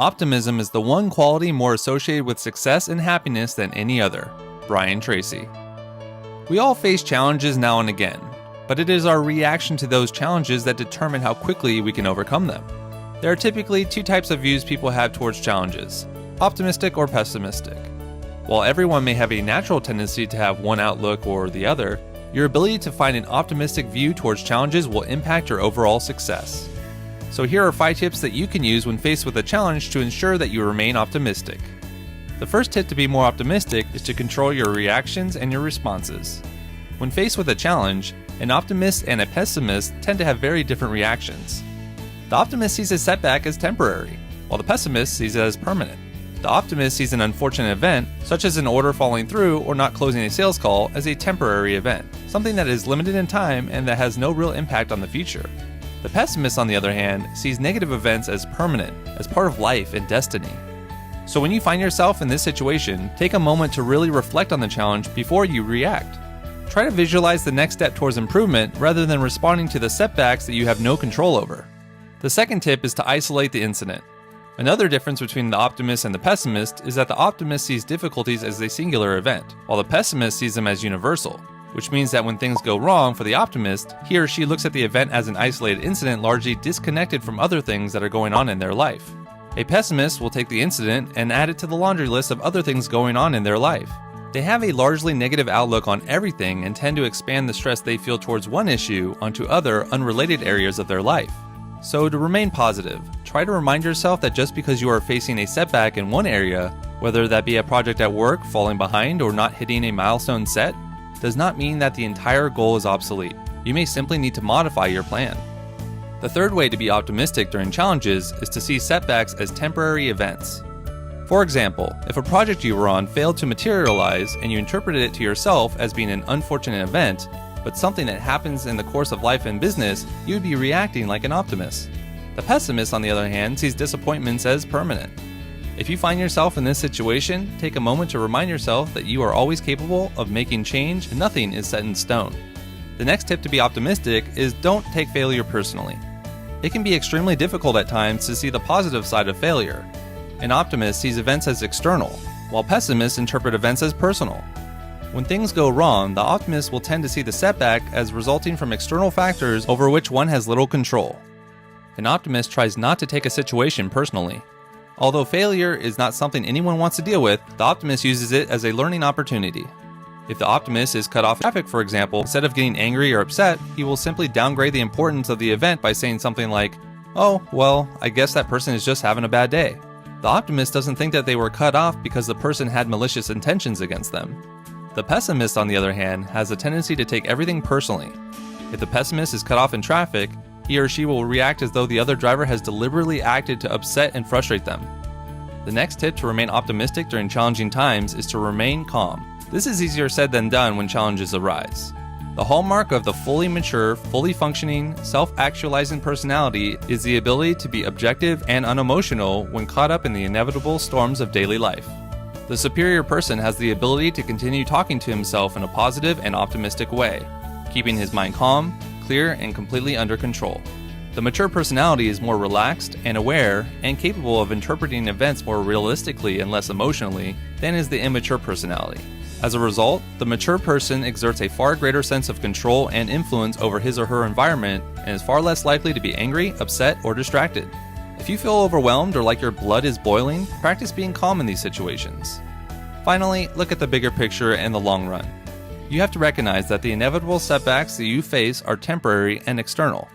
Optimism is the one quality more associated with success and happiness than any other. Brian Tracy. We all face challenges now and again, but it is our reaction to those challenges that determine how quickly we can overcome them. There are typically two types of views people have towards challenges: optimistic or pessimistic. While everyone may have a natural tendency to have one outlook or the other, your ability to find an optimistic view towards challenges will impact your overall success. So here are 5 tips that you can use when faced with a challenge to ensure that you remain optimistic. The first tip to be more optimistic is to control your reactions and your responses. When faced with a challenge, an optimist and a pessimist tend to have very different reactions. The optimist sees a setback as temporary, while the pessimist sees it as permanent. The optimist sees an unfortunate event, such as an order falling through or not closing a sales call, as a temporary event, something that is limited in time and that has no real impact on the future. The pessimist, on the other hand, sees negative events as permanent, as part of life and destiny. So when you find yourself in this situation, take a moment to really reflect on the challenge before you react. Try to visualize the next step towards improvement rather than responding to the setbacks that you have no control over. The second tip is to isolate the incident. Another difference between the optimist and the pessimist is that the optimist sees difficulties as a singular event, while the pessimist sees them as universal, which means that when things go wrong for the optimist, he or she looks at the event as an isolated incident largely disconnected from other things that are going on in their life. A pessimist will take the incident and add it to the laundry list of other things going on in their life. They have a largely negative outlook on everything and tend to expand the stress they feel towards one issue onto other unrelated areas of their life. So to remain positive, try to remind yourself that just because you are facing a setback in one area, whether that be a project at work falling behind or not hitting a milestone set, does not mean that the entire goal is obsolete. You may simply need to modify your plan. The third way to be optimistic during challenges is to see setbacks as temporary events. For example, if a project you were on failed to materialize and you interpreted it to yourself as being an unfortunate event, but something that happens in the course of life and business, you would be reacting like an optimist. The pessimist, on the other hand, sees disappointments as permanent. If you find yourself in this situation, take a moment to remind yourself that you are always capable of making change and nothing is set in stone. The next tip to be optimistic is don't take failure personally. It can be extremely difficult at times to see the positive side of failure. An optimist sees events as external, while pessimists interpret events as personal. When things go wrong, the optimist will tend to see the setback as resulting from external factors over which one has little control. An optimist tries not to take a situation personally. Although failure is not something anyone wants to deal with, the optimist uses it as a learning opportunity. If the optimist is cut off traffic, for example, instead of getting angry or upset, he will simply downgrade the importance of the event by saying something like, "Oh, well, I guess that person is just having a bad day." The optimist doesn't think that they were cut off because the person had malicious intentions against them. The pessimist, on the other hand, has a tendency to take everything personally. If the pessimist is cut off in traffic, he or she will react as though the other driver has deliberately acted to upset and frustrate them. The next tip to remain optimistic during challenging times is to remain calm. This is easier said than done when challenges arise. The hallmark of the fully mature, fully functioning, self-actualizing personality is the ability to be objective and unemotional when caught up in the inevitable storms of daily life. The superior person has the ability to continue talking to himself in a positive and optimistic way, keeping his mind calm, clear, and completely under control. The mature personality is more relaxed and aware and capable of interpreting events more realistically and less emotionally than is the immature personality. As a result, the mature person exerts a far greater sense of control and influence over his or her environment and is far less likely to be angry, upset, or distracted. If you feel overwhelmed or like your blood is boiling, practice being calm in these situations. Finally, look at the bigger picture and the long run. You have to recognize that the inevitable setbacks that you face are temporary and external.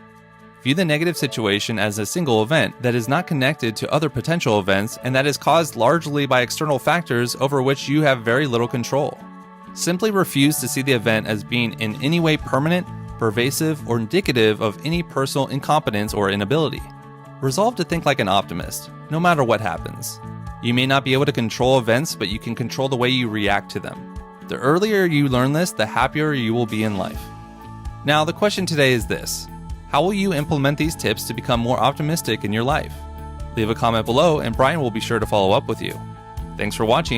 View the negative situation as a single event that is not connected to other potential events and that is caused largely by external factors over which you have very little control. Simply refuse to see the event as being in any way permanent, pervasive, or indicative of any personal incompetence or inability. Resolve to think like an optimist, no matter what happens. You may not be able to control events, but you can control the way you react to them. The earlier you learn this, the happier you will be in life. Now, the question today is this: how will you implement these tips to become more optimistic in your life? Leave a comment below and Brian will be sure to follow up with you. Thanks for watching.